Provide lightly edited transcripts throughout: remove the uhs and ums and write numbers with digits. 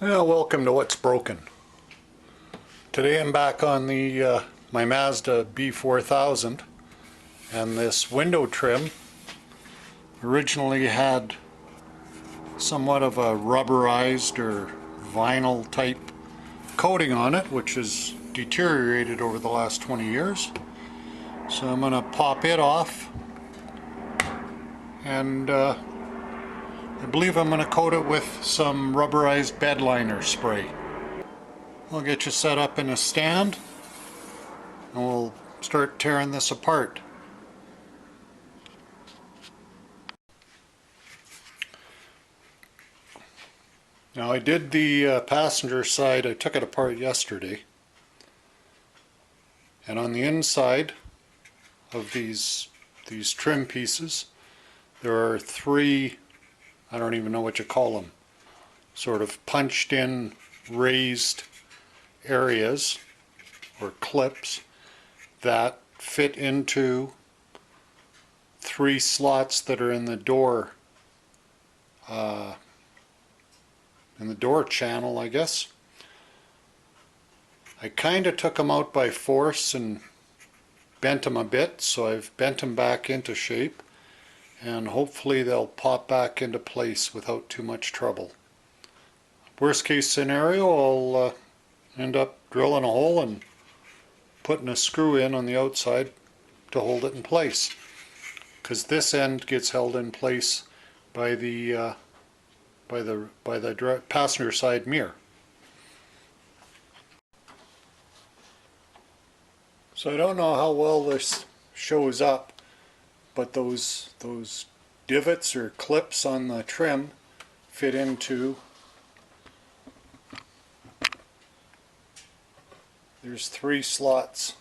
Well, welcome to What's Broken. Today I'm back on the my Mazda B4000, and this window trim originally had somewhat of a rubberized or vinyl type coating on it, which has deteriorated over the last 20 years. So I'm going to pop it off, and I believe I'm going to coat it with some rubberized bed liner spray. We'll get you set up in a stand and we'll start tearing this apart. Now I did the passenger side, I took it apart yesterday, and on the inside of these trim pieces there are three, I don't even know what you call them, sort of punched in raised areas or clips that fit into three slots that are in the door channel, I guess. I kind of took them out by force and bent them a bit, so I've bent them back into shape, and hopefully they'll pop back into place without too much trouble. Worst case scenario, I'll end up drilling a hole and putting a screw in on the outside to hold it in place, because this end gets held in place by the passenger side mirror. So I don't know how well this shows up, but those divots or clips on the trim fit into, there's three slots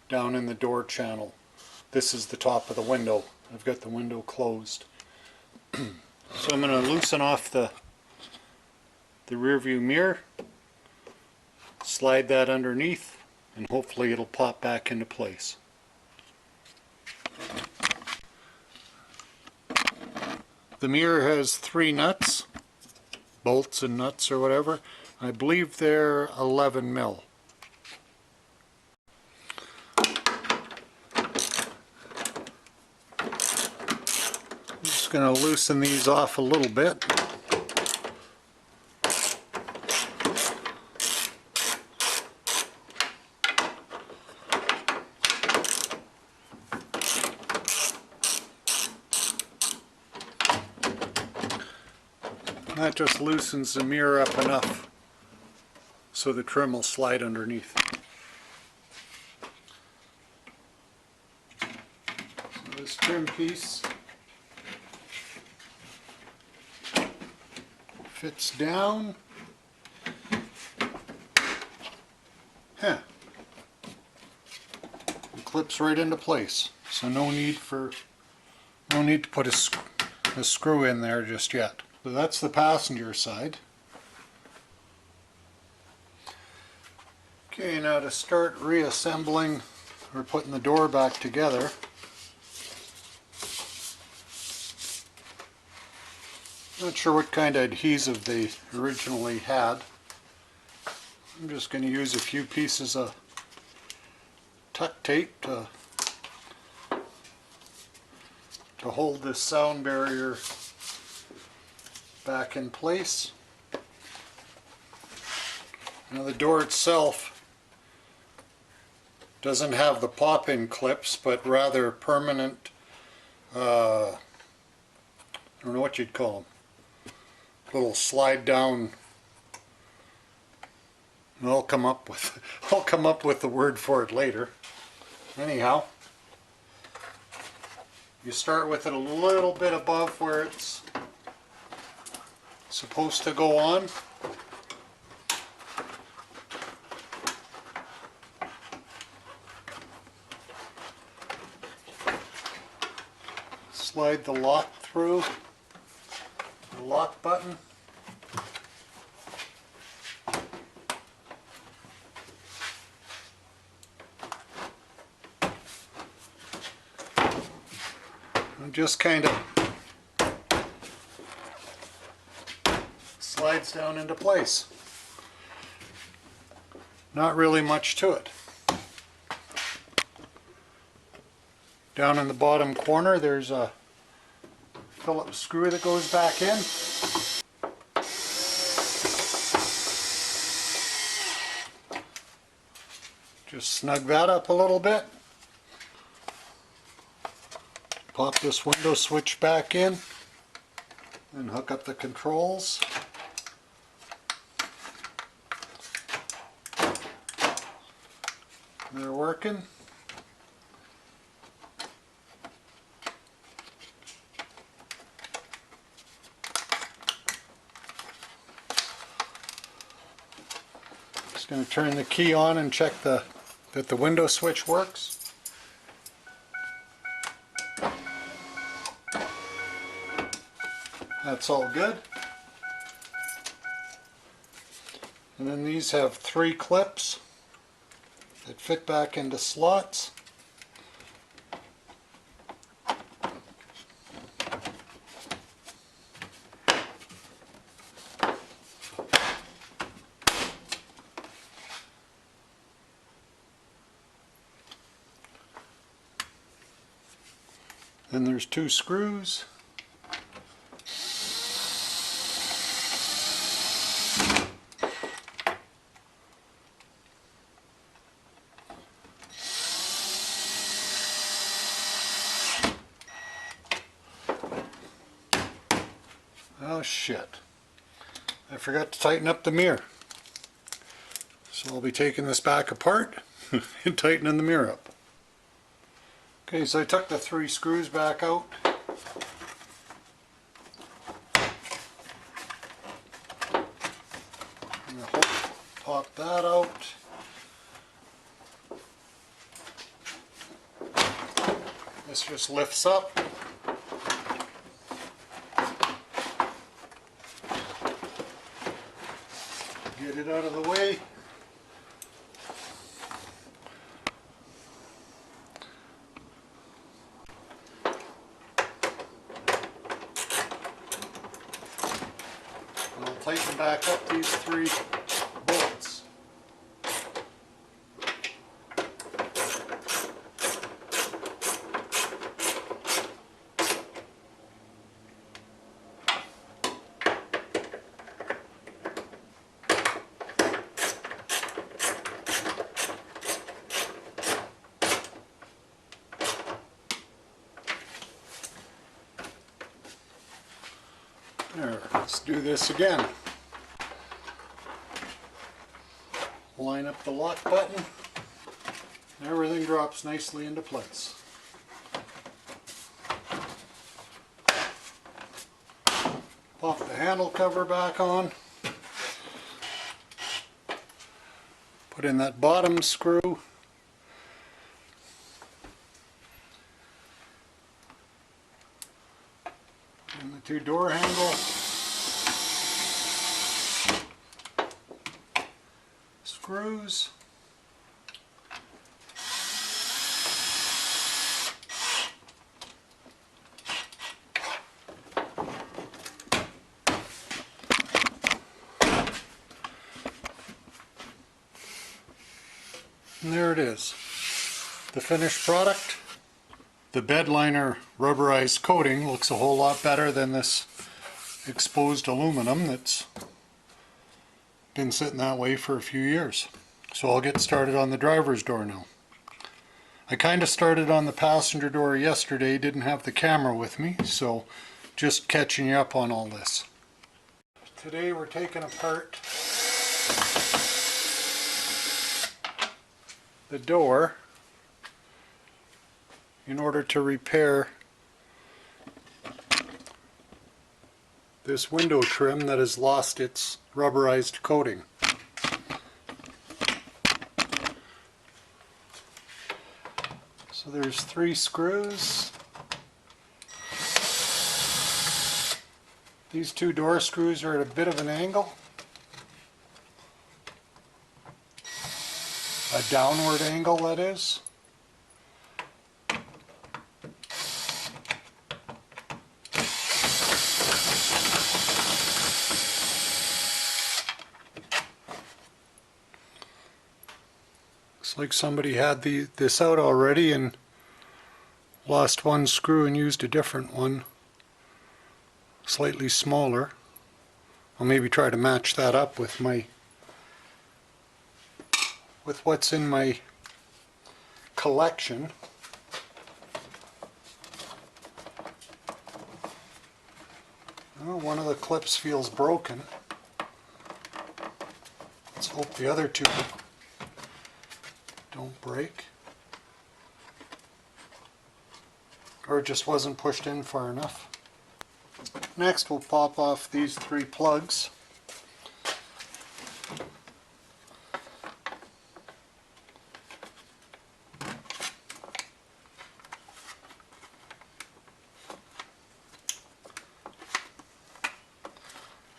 down in the door channel. This is the top of the window. I've got the window closed. So I'm going to loosen off the rear view mirror, slide that underneath, and hopefully it'll pop back into place. The mirror has three nuts, bolts and nuts or whatever. I believe they're 11 mil. I'm just going to loosen these off a little bit. That just loosens the mirror up enough so the trim will slide underneath. So this trim piece fits down. And clips right into place. So no need to put a screw in there just yet. So that's the passenger side. Okay, now to start reassembling or putting the door back together, not sure what kind of adhesive they originally had. I'm just going to use a few pieces of tuck tape to hold this sound barrier back in place. Now the door itself doesn't have the pop-in clips, but rather permanent, I don't know what you'd call them, little slide down. I'll come up with the word for it later. Anyhow, you start with it a little bit above where it's supposed to go on. Slide the lock through, the lock button. And just kind of slides down into place. Not really much to it. Down in the bottom corner there's a Phillips screw that goes back in. Just snug that up a little bit. Pop this window switch back in and hook up the controls. They're working. Just going to turn the key on and check that the window switch works. That's all good. And then these have 3 clips that fit back into slots. Then there's 2 screws. Oh shit, I forgot to tighten up the mirror. So I'll be taking this back apart and tightening the mirror up. Okay, so I took the 3 screws back out. I'm going to pop that out. This just lifts up. Get it out of the way. I'll tighten back up these 3 bolts. There, let's do this again. Line up the lock button. Everything drops nicely into place. Pop the handle cover back on. Put in that bottom screw. And the 2 door handle. Screws. And there it is, the finished product. The bed liner rubberized coating looks a whole lot better than this exposed aluminum that's been sitting that way for a few years. So I'll get started on the driver's door now. I kind of started on the passenger door yesterday, didn't have the camera with me, so just catching you up on all this. Today we're taking apart the door in order to repair this window trim that has lost its rubberized coating. So there's 3 screws. These 2 door screws are at a bit of an angle. A downward angle, that is. Looks like somebody had this out already and lost one screw and used a different one, slightly smaller. I'll maybe try to match that up with what's in my collection. Oh, one of the clips feels broken. Let's hope the other two don't break. Or it just wasn't pushed in far enough. Next we'll pop off these 3 plugs.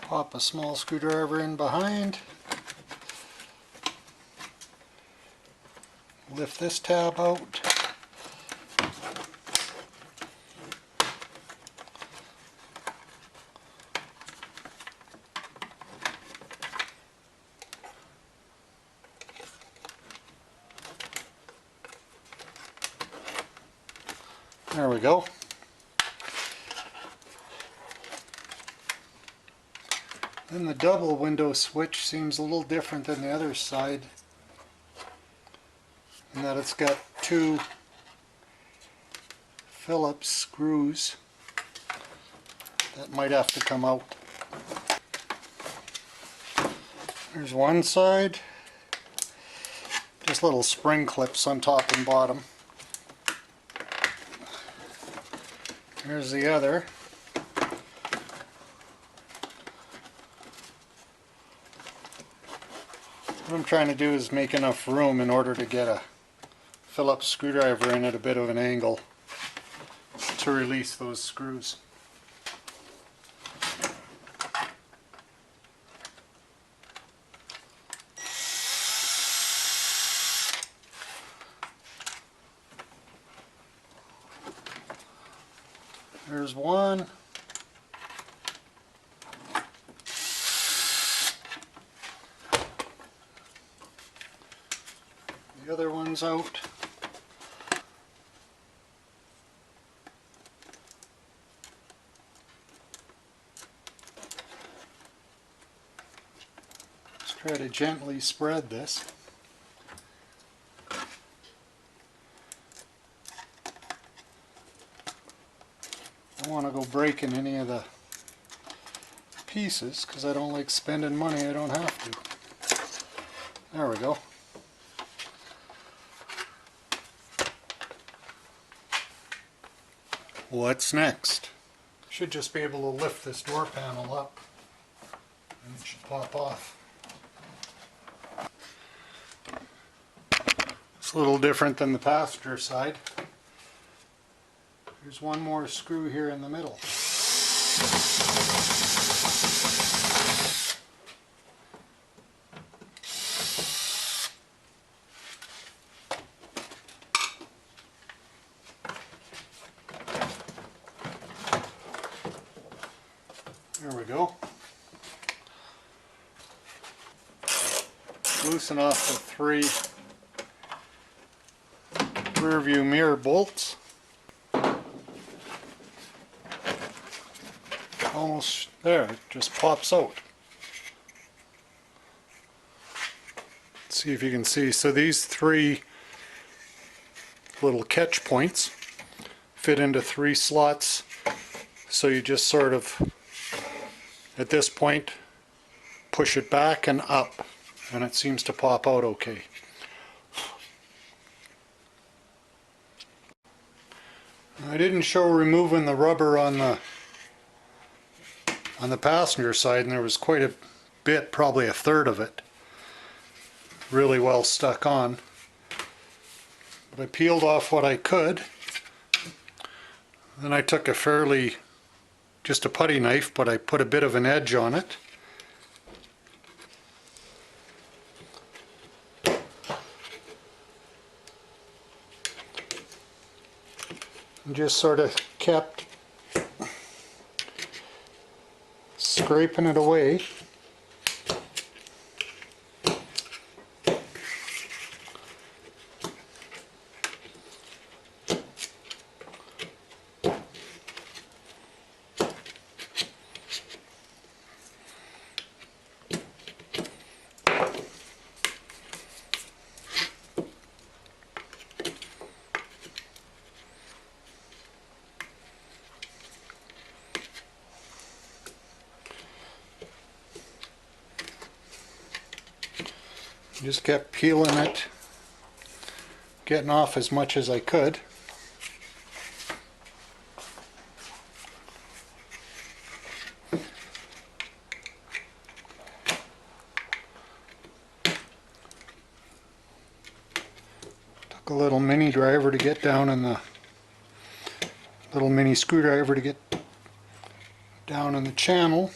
Pop a small screwdriver in behind. Lift this tab out. There we go. Then the double window switch seems a little different than the other side, in that it's got 2 Phillips screws that might have to come out. There's one side, just little spring clips on top and bottom. Here's the other. What I'm trying to do is make enough room in order to get a Phillips screwdriver in at a bit of an angle to release those screws. There's one. The other one's out. Let's try to gently spread this. I don't want to go breaking any of the pieces because I don't like spending money I don't have to. There we go. What's next? Should just be able to lift this door panel up and it should pop off. It's a little different than the passenger side. There's one more screw here in the middle. There we go. Loosen off the 3 rear view mirror bolts. Almost there, it just pops out. Let's see if you can see. So these 3 little catch points fit into 3 slots. So you just sort of, at this point, push it back and up, and it seems to pop out okay. I didn't show removing the rubber on the passenger side, and there was quite a bit, probably a third of it, really well stuck on. But I peeled off what I could. Then I took just a putty knife, but I put a bit of an edge on it. And just sort of kept scraping it away. Just kept peeling it, getting off as much as I could. Took a little mini driver to get down in the little mini screwdriver to get down in the channel.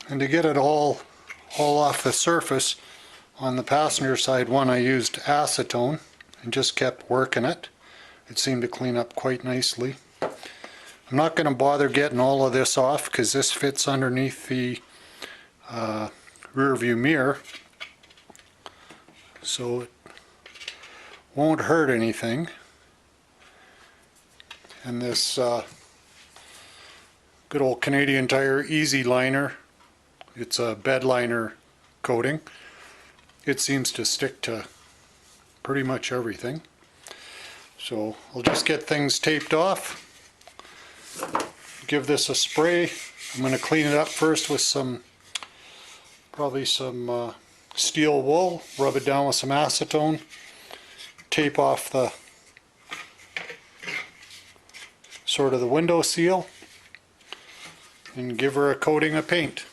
And to get it all off the surface, on the passenger side one I used acetone and just kept working it. It seemed to clean up quite nicely. I'm not going to bother getting all of this off because this fits underneath the rear view mirror, so it won't hurt anything. And this good old Canadian Tire Easy Liner, it's a bed liner coating. It seems to stick to pretty much everything. So I'll just get things taped off, give this a spray. I'm going to clean it up first with probably some steel wool, rub it down with some acetone, tape off the sort of the window seal, and give her a coating of paint.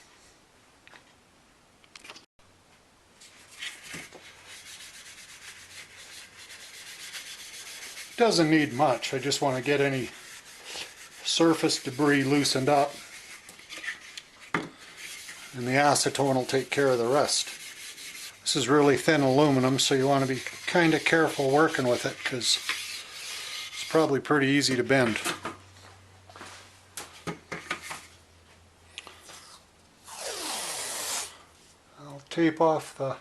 Doesn't need much. I just want to get any surface debris loosened up, and the acetone will take care of the rest. This is really thin aluminum, so you want to be kind of careful working with it because it's probably pretty easy to bend. I'll tape off the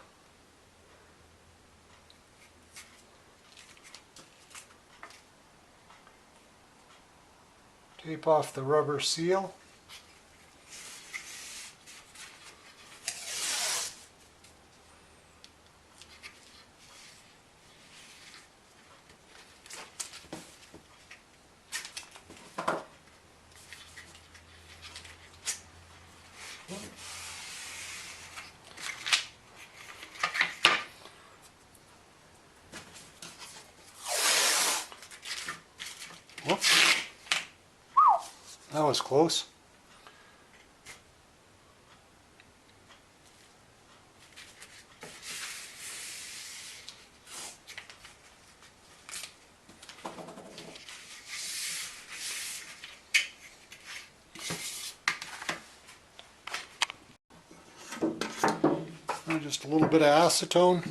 rubber seal. Whoops. That was close. Just a little bit of acetone.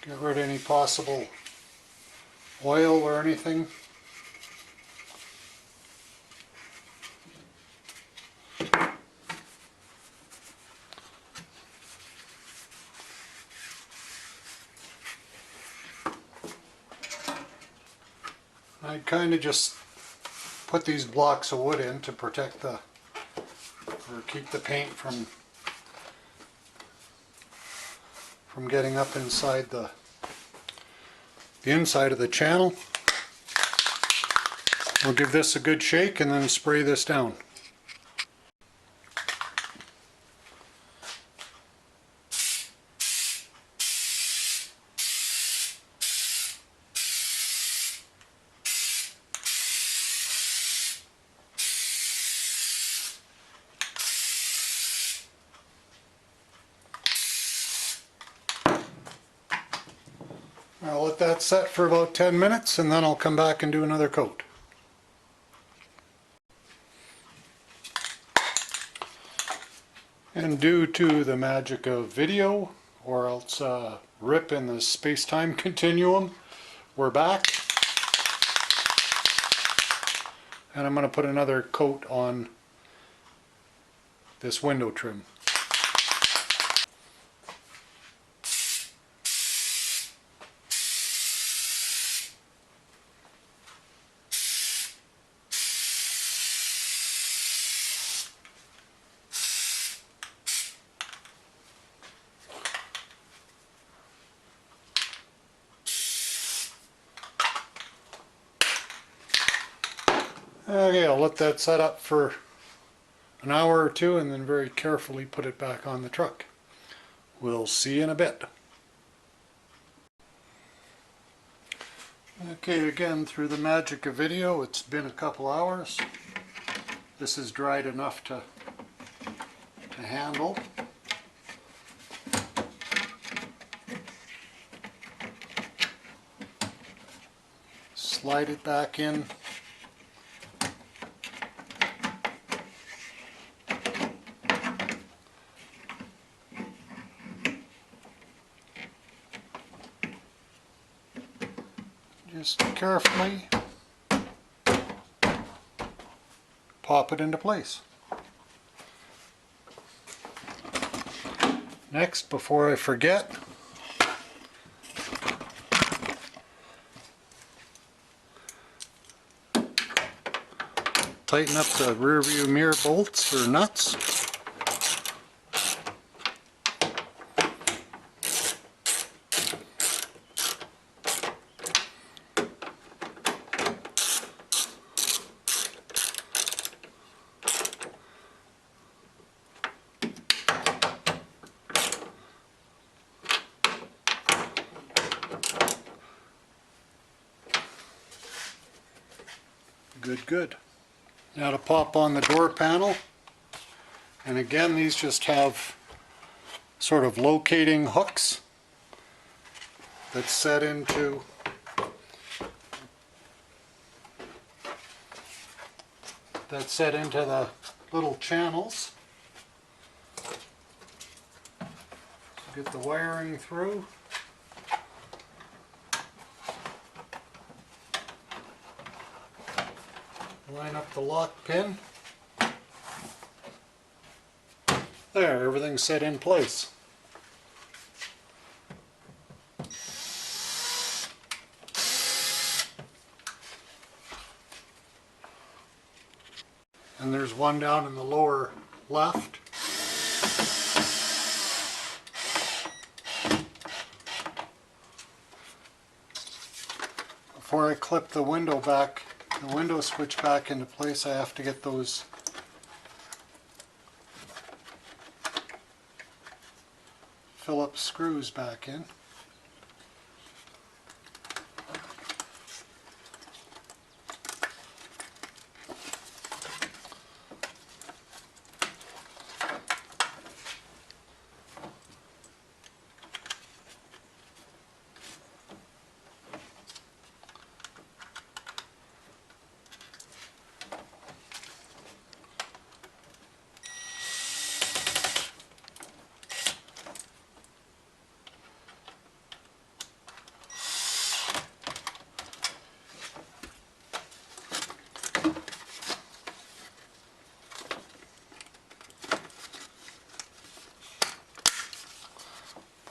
Get rid of any possible oil or anything. I kind of just put these blocks of wood in to protect or keep the paint from getting up inside the inside of the channel. We'll give this a good shake and then spray this down. I'll let that set for about 10 minutes and then I'll come back and do another coat. And due to the magic of video, or else rip in the space-time continuum, we're back. And I'm going to put another coat on this window trim. Okay, I'll let that set up for an hour or two and then very carefully put it back on the truck. We'll see you in a bit. Okay, again, through the magic of video, it's been a couple hours. This is dried enough to handle. Slide it back in. Just carefully pop it into place. Next, before I forget, tighten up the rear view mirror bolts or nuts. Good. Now to pop on the door panel, and again these just have sort of locating hooks that set into the little channels. Get the wiring through. Line up the lock pin. There, everything's set in place. And there's one down in the lower left. Before I clip the window switch back into place, I have to get those Phillips screws back in.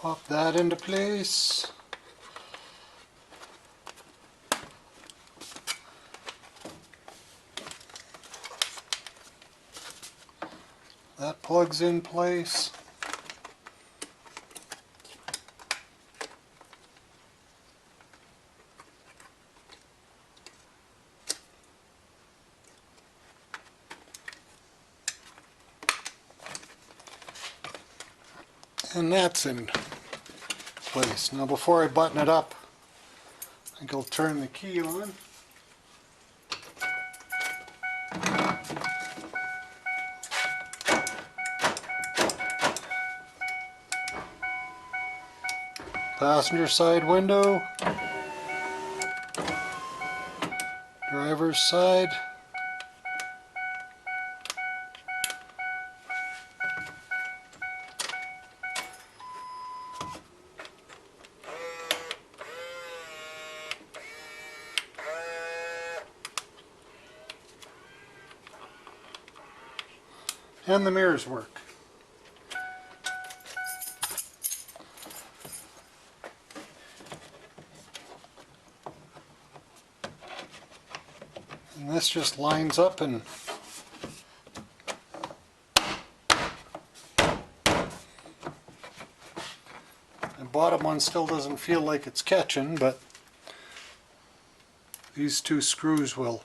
Pop that into place. That plugs in place. And that's in place. Now before I button it up, I think I'll turn the key on. Passenger side window, driver's side, And the mirrors work. And this just lines up, and the bottom one still doesn't feel like it's catching, but these two screws will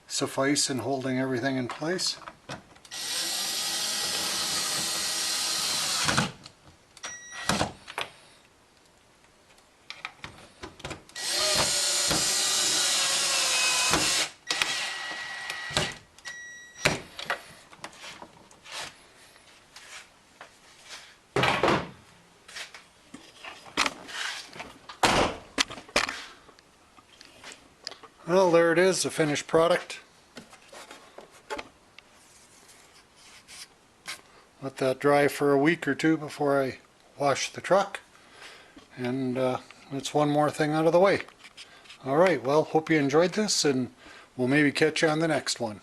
suffice in holding everything in place. Well, there it is, the finished product. Let that dry for a week or two before I wash the truck, and it's one more thing out of the way. Alright, well, hope you enjoyed this, and we'll maybe catch you on the next one.